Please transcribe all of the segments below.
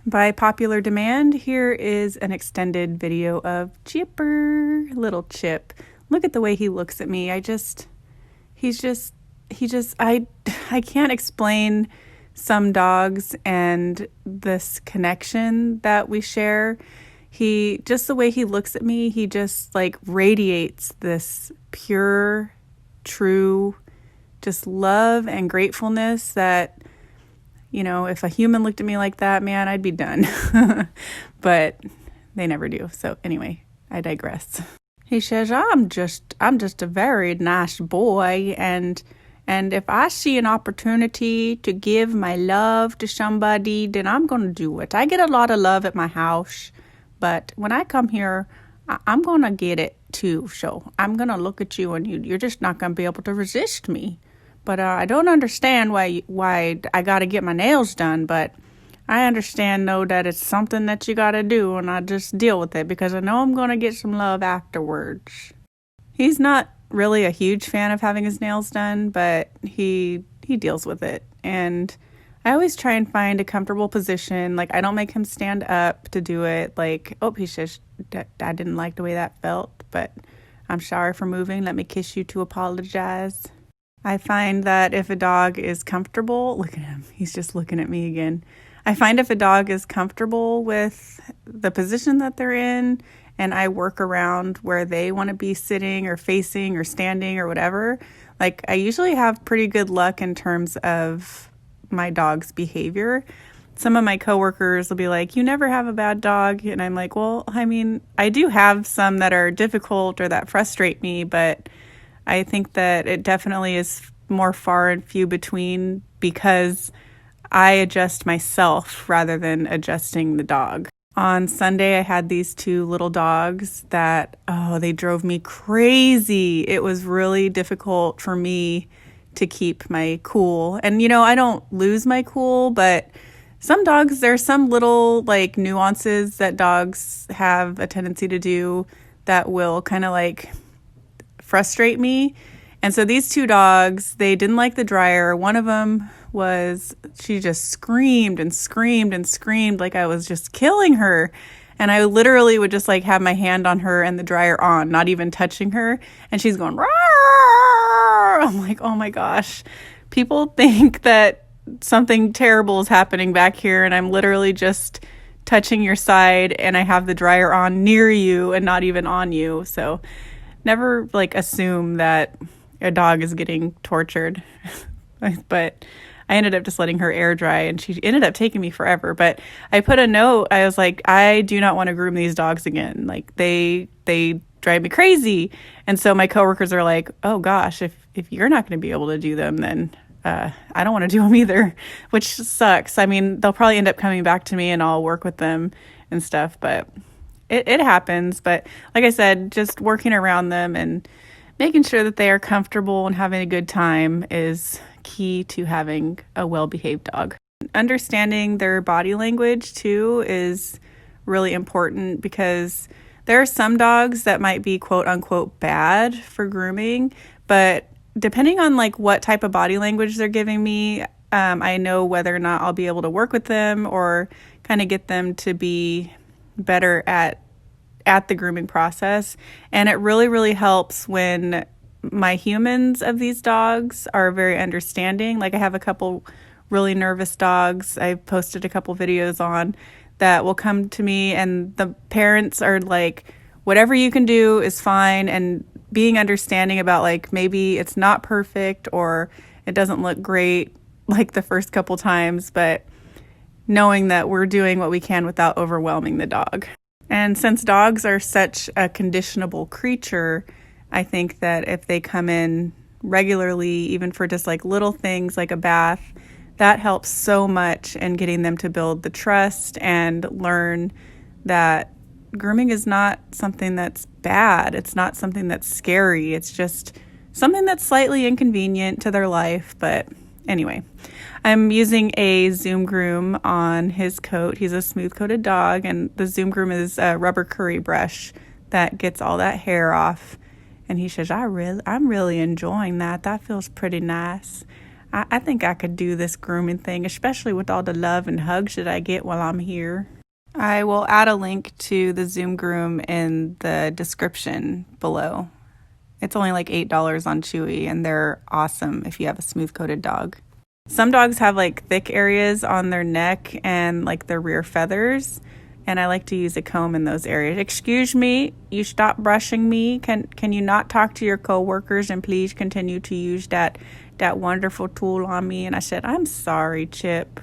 By popular demand, here is an extended video of Chipper, little Chip. Look at the way he looks at me. I can't explain some dogs and this connection that we share. Just the way he looks at me, he just like radiates this pure, true, just love and gratefulness that, if a human looked at me like that, man, I'd be done. But they never do. So anyway, I digress. He says, I'm just a very nice boy, and if I see an opportunity to give my love to somebody, then I'm going to do it. I get a lot of love at my house, but when I come here, I'm going to get it too. So I'm going to look at you, and you're just not going to be able to resist me. But I don't understand why I got to get my nails done, but I understand, though, that it's something that you got to do, and I just deal with it because I know I'm going to get some love afterwards. He's not really a huge fan of having his nails done, but he deals with it. And I always try and find a comfortable position. Like, I don't make him stand up to do it. Like, oh, he says, I didn't like the way that felt, but I'm sorry for moving. Let me kiss you to apologize. I find that if a dog is comfortable, look at him, he's just looking at me again. I find if a dog is comfortable with the position that they're in, and I work around where they want to be sitting or facing or standing or whatever, like I usually have pretty good luck in terms of my dog's behavior. Some of my coworkers will be like, you never have a bad dog. And I'm like, well, I mean, I do have some that are difficult or that frustrate me, but I think that it definitely is more far and few between because I adjust myself rather than adjusting the dog. On Sunday, I had these two little dogs that, they drove me crazy. It was really difficult for me to keep my cool. And, I don't lose my cool, but some dogs, there's some little like nuances that dogs have a tendency to do that will kind of like frustrate me. And so these two dogs, they didn't like the dryer. One of them she just screamed and screamed and screamed like I was just killing her. And I literally would just like have my hand on her and the dryer on, not even touching her. And she's going, "Rawr!" I'm like, oh my gosh. People think that something terrible is happening back here, and I'm literally just touching your side and I have the dryer on near you and not even on you. So never like assume that a dog is getting tortured. But I ended up just letting her air dry, and she ended up taking me forever. But I put a note. I was like, I do not want to groom these dogs again. Like they drive me crazy. And so my coworkers are like, oh gosh, if you're not going to be able to do them, then I don't want to do them either, which sucks. I mean, they'll probably end up coming back to me and I'll work with them and stuff, but it happens. But like I said, just working around them and making sure that they are comfortable and having a good time is key to having a well-behaved dog. Understanding their body language too is really important because there are some dogs that might be quote unquote bad for grooming, but depending on like what type of body language they're giving me, I know whether or not I'll be able to work with them or kind of get them to be better at the grooming process. And it really, really helps when my humans of these dogs are very understanding. Like I have a couple really nervous dogs I've posted a couple videos on that will come to me, and the parents are like, whatever you can do is fine, and being understanding about like maybe it's not perfect or it doesn't look great like the first couple times, but knowing that we're doing what we can without overwhelming the dog. And since dogs are such a conditionable creature, I think that if they come in regularly, even for just like little things like a bath, that helps so much in getting them to build the trust and learn that grooming is not something that's bad. It's not something that's scary. It's just something that's slightly inconvenient to their life. But anyway, I'm using a Zoom Groom on his coat. He's a smooth-coated dog, and the Zoom Groom is a rubber curry brush that gets all that hair off. And he says, I'm really enjoying that. That feels pretty nice. I think I could do this grooming thing, especially with all the love and hugs that I get while I'm here. I will add a link to the Zoom Groom in the description below. It's only like $8 on Chewy, and they're awesome if you have a smooth-coated dog. Some dogs have like thick areas on their neck and like their rear feathers, and I like to use a comb in those areas. Excuse me, you stop brushing me. Can you not talk to your coworkers and please continue to use that wonderful tool on me? And I said, I'm sorry, Chip.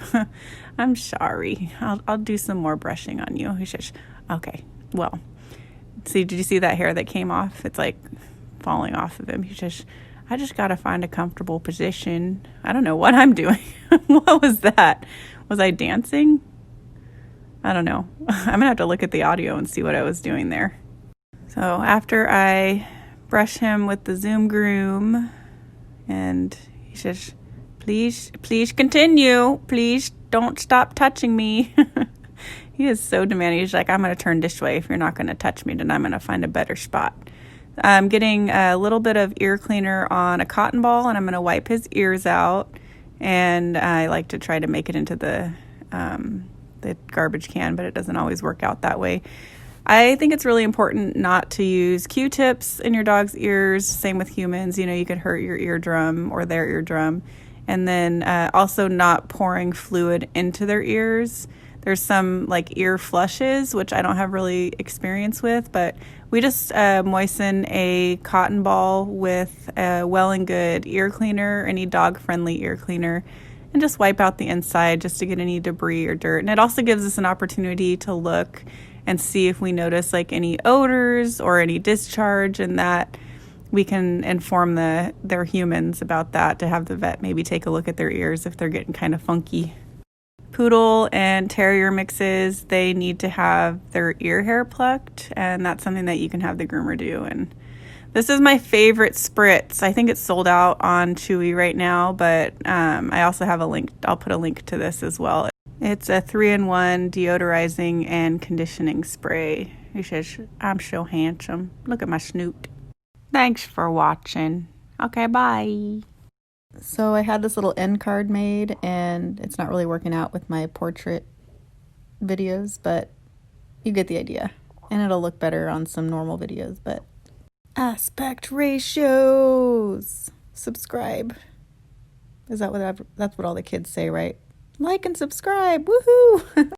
I'm sorry. I'll do some more brushing on you. He says, okay, well, see, did you see that hair that came off? It's like falling off of him. He says, I just got to find a comfortable position. I don't know what I'm doing. What was that? Was I dancing? I don't know. I'm going to have to look at the audio and see what I was doing there. So after I brush him with the Zoom Groom, and he says, please continue. Please don't stop touching me. He is so demanding. He's like, I'm going to turn this way. If you're not going to touch me, then I'm going to find a better spot. I'm getting a little bit of ear cleaner on a cotton ball, and I'm going to wipe his ears out. And I like to try to make it into the garbage can, but it doesn't always work out that way. I think it's really important not to use Q-tips in your dog's ears. Same with humans. You know, you could hurt your eardrum or their eardrum. And then also not pouring fluid into their ears. There's some like ear flushes, which I don't have really experience with, but we just moisten a cotton ball with a Well and Good ear cleaner, any dog-friendly ear cleaner, and just wipe out the inside just to get any debris or dirt. And it also gives us an opportunity to look and see if we notice like any odors or any discharge, and that we can inform their humans about that, to have the vet maybe take a look at their ears if they're getting kind of funky. Poodle and terrier mixes, they need to have their ear hair plucked, and that's something that you can have the groomer do. And this is my favorite spritz. I think it's sold out on Chewy right now, but I also have a link. I'll put a link to this as well. It's a 3-in-1 deodorizing and conditioning spray. He says, I'm so handsome. Look at my snoot. Thanks for watching. Okay, bye. So I had this little end card made, and it's not really working out with my portrait videos, but you get the idea. And it'll look better on some normal videos, but aspect ratios. Subscribe. Is that that's what all the kids say, right? Like and subscribe. Woohoo!